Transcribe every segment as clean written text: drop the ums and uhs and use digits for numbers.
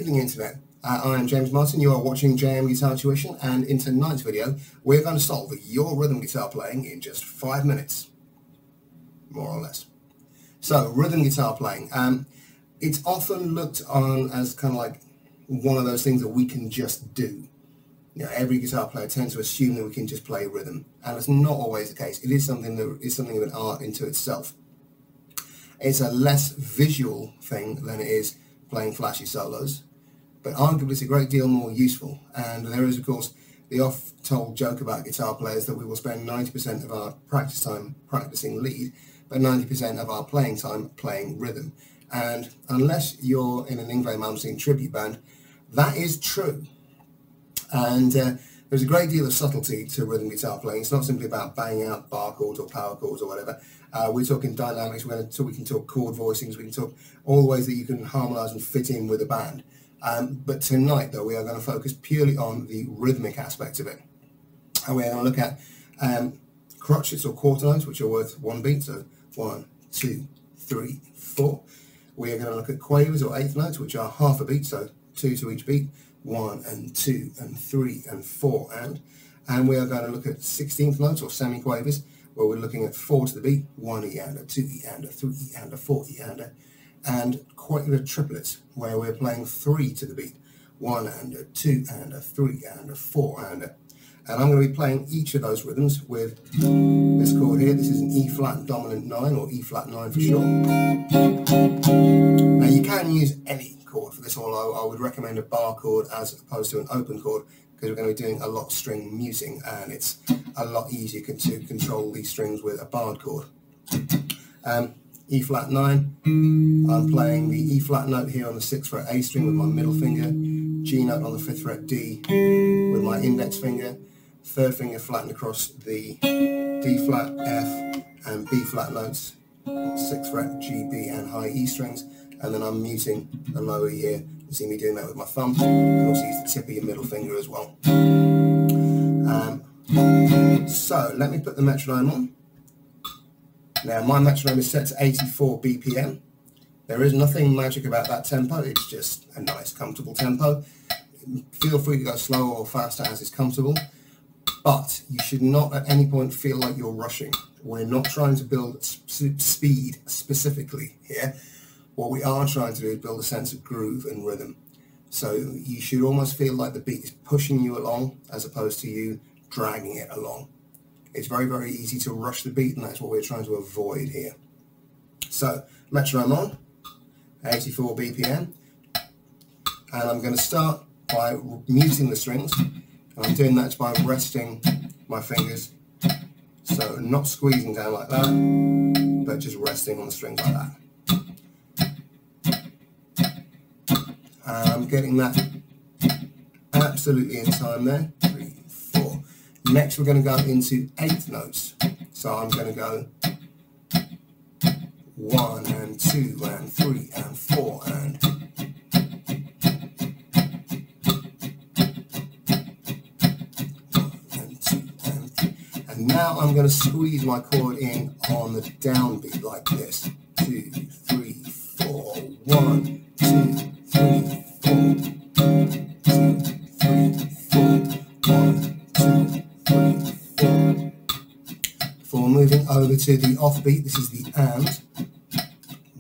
evening, Internet. I am James Martin. You are watching JM Guitar Tuition, and in tonight's video, we're going to solve your rhythm guitar playing in just 5 minutes, more or less. So, rhythm guitar playing. It's often looked on as kind of like one of those things that we can just do. You know, every guitar player tends to assume that we can just play rhythm, and it's not always the case. It is something that is something of an art into itself. It's a less visual thing than it is playing flashy solos, but arguably it's a great deal more useful. And there is, of course, the oft-told joke about guitar players that we will spend 90% of our practice time practicing lead, but 90% of our playing time playing rhythm. And unless you're in an Yngwie Malmsteen tribute band, that is true. And there's a great deal of subtlety to rhythm guitar playing. It's not simply about banging out bar chords or power chords or whatever. We're talking dynamics. We can talk chord voicings. We can talk all the ways that you can harmonise and fit in with a band. But tonight, though, we are going to focus purely on the rhythmic aspect of it. And we're going to look at crotchets or quarter notes, which are worth 1 beat. So 1, 2, 3, 4. We are going to look at quavers or eighth notes, which are half a beat, so 2 to each beat. 1 and 2 and 3 and 4 and we are going to look at 16th notes or semi-quavers, where we're looking at 4 to the beat, 1 eander, 2 eander, 3 eander, 4 eander, and quaver triplets, where we're playing 3 to the beat, 1 eander, 2 eander, 3 eander, 4 eander. And I'm going to be playing each of those rhythms with this chord here. This is an E flat dominant 9, or E flat 9 for short. Now you can use any chord for this, although I would recommend a bar chord as opposed to an open chord, because we're going to be doing a lot of string muting, and it's a lot easier to control these strings with a barred chord. E flat 9, I'm playing the E flat note here on the 6th fret A string with my middle finger, G note on the 5th fret D with my index finger, 3rd finger flattened across the D flat, F and B flat notes, 6th fret G, B and high E strings, and then I'm muting the lower E here. You see me doing that with my thumb. You can also use the tip of your middle finger as well. So let me put the metronome on. Now my metronome is set to 84 BPM. There is nothing magic about that tempo, it's just a nice comfortable tempo. Feel free to go slower or faster as is comfortable, but you should not at any point feel like you're rushing. We're not trying to build speed specifically here. What we are trying to do is build a sense of groove and rhythm. So you should almost feel like the beat is pushing you along as opposed to you dragging it along. It's very, very easy to rush the beat, and that's what we're trying to avoid here. So metronome on, 84 BPM, and I'm going to start by muting the strings, and I'm doing that by resting my fingers, so not squeezing down like that, but just resting on the strings like that. I'm getting that absolutely in time there. 3, 4. Next we're going to go into eighth notes. So I'm going to go 1 and 2 and 3 and 4 and 1 and 2 and 3. And now I'm going to squeeze my chord in on the downbeat like this. 2, 3, 4. 1, 2, 3, 4. 2, 3, 4. 1, 2, 3, 4. Before moving over to the offbeat, this is the and.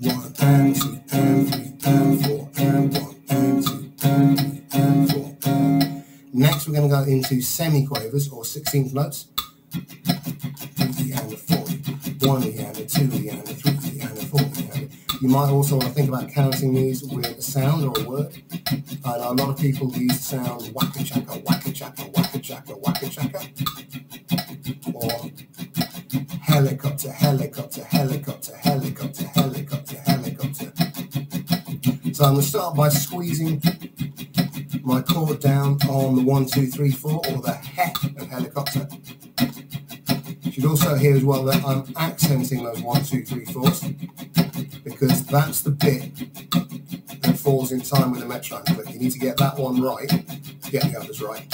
1 and 2 and 3 and 4 and 1 and 2 and 3 and 4 and. Next we're going to go into semi-quavers or 16th notes. 3 and 4, 1 and 2 and 3 and 4 and. You might also want to think about counting these with a sound or a word. I know a lot of people use the sound waka-chaka, waka-chaka, waka-chaka, waka-chaka, or helicopter, helicopter, helicopter, helicopter, helicopter, helicopter. So I'm going to start by squeezing my chord down on the 1, 2, 3, 4, or the he of helicopter. You should also hear as well that I'm accenting those 1, 2, 3, 4s, because that's the bit that falls in time with the metronome click. You need to get that one right to get the others right.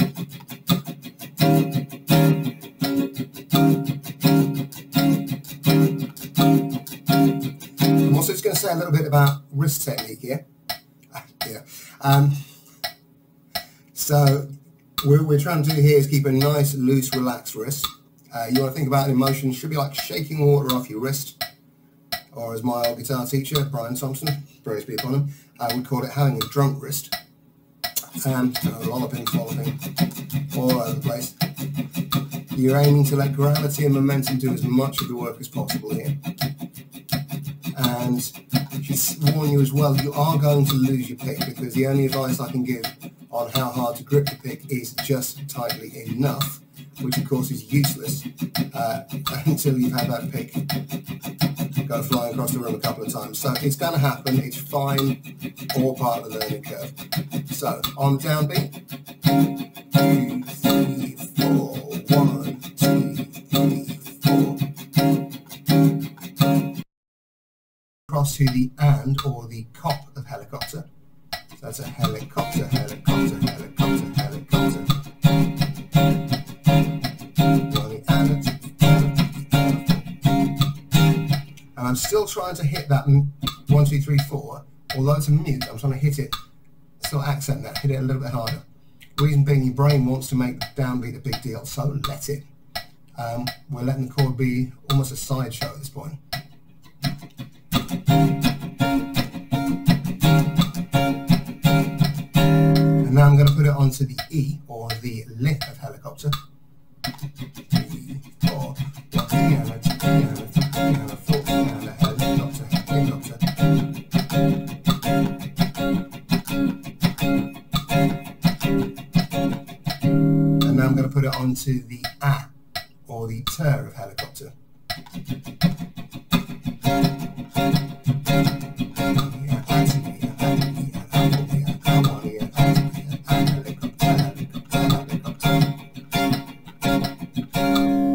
I'm also just going to say a little bit about wrist technique here. So what we're trying to do here is keep a nice, loose, relaxed wrist. You want to think about it in motion. Should be like shaking water off your wrist, or as my old guitar teacher, Brian Thompson, praise be upon him, would call it having a drunk wrist. Lolloping, flopping, all over the place. You're aiming to let gravity and momentum do as much of the work as possible here. And just warn you as well, you are going to lose your pick, because the only advice I can give on how hard to grip the pick is just tightly enough, which of course is useless until you've had that pick go flying across the room a couple of times. So it's going to happen, it's fine, all part of the learning curve. So on the downbeat, 2, 3, 4, 1, 2, 3, 4. Across to the and or the cop of helicopter. So that's a helicopter, helicopter, helicopter, helicopter. And I'm still trying to hit that 1, 2, 3, 4. Although it's a mute, I'm trying to hit it, still accent that, hit it a little bit harder. Reason being, your brain wants to make the downbeat a big deal, so let it. We're letting the chord be almost a sideshow at this point. And now I'm going to put it onto the E, or the lick of helicopter. 3, 4, 1, piano, 2, piano, 3, piano, 4, piano, helicopter, helicopter. And now I'm going to put it onto the A, or the ter of helicopter.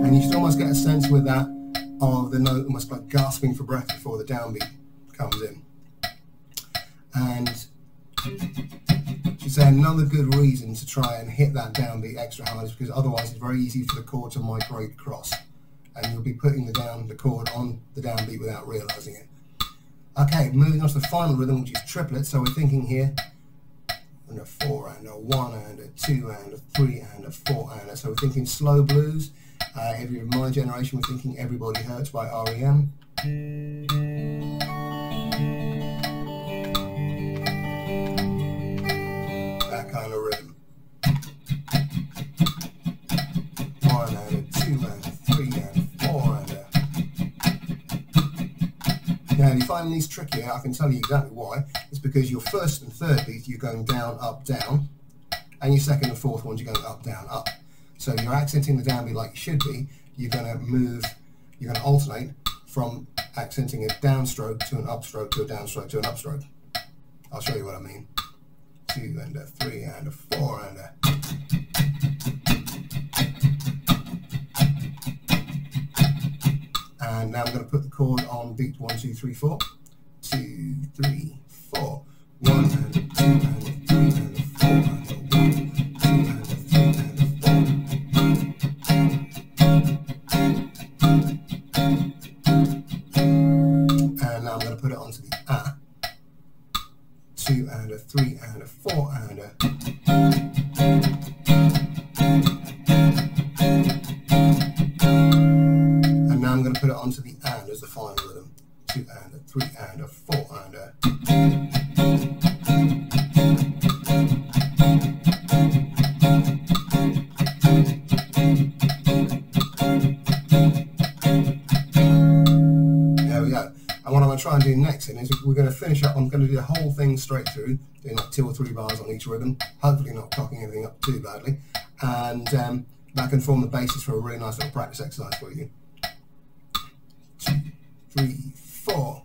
And you should almost get a sense with that of the note almost like gasping for breath before the downbeat comes in. And should say another good reason to try and hit that downbeat extra hard is because otherwise it's very easy for the chord to migrate across, and you'll be putting the chord on the downbeat without realizing it. Okay, moving on to the final rhythm, which is triplet. So we're thinking here, and a 4 and a 1 and a 2 and a 3 and a 4 and a. So we're thinking slow blues. If you're of my generation, we're thinking Everybody Hurts by R.E.M. That kind of rhythm. 1 and a 2 and a 3 and a 4 and a. Now, if you find these trickier, I can tell you exactly why. It's because your first and third beat, you're going down, up, down, and your second and fourth ones, you're going up, down, up. So you're accenting the downbeat like you should be. You're going to move, you're going to alternate from accenting a downstroke to an upstroke to a downstroke to an upstroke. I'll show you what I mean. 2 and a 3 and a 4 and a. And now I'm going to put the chord on beat 1, 2, 3, 4. 2, 3, 4. 1 and a 2 and a 3 and a 4 and a 1, 2 and a 3 and a 4. And now I'm going to put it onto the A. 2 and a 3 and a 4 and a. And now I'm going to put it onto the and as the final rhythm. 2 and a 3 and a 4 and a. There we go. And what I'm going to try and do next is we're going to finish up. I'm going to do the whole thing straight through, doing like 2 or 3 bars on each rhythm, hopefully not cocking anything up too badly. And that can form the basis for a really nice little practice exercise for you. 2, 3, 4.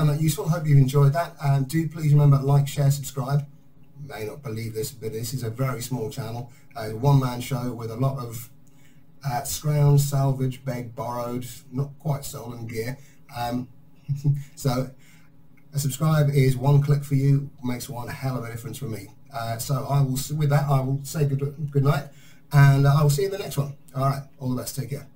found that useful. Hope you've enjoyed that. Do please remember to like, share, subscribe. You may not believe this, but this is a very small channel, a one-man show with a lot of scrounge, salvage, begged, borrowed, not quite stolen gear. So a subscribe is one click for you, makes one hell of a difference for me. So with that, I will say good night, and I will see you in the next one. All right, all the best. Take care.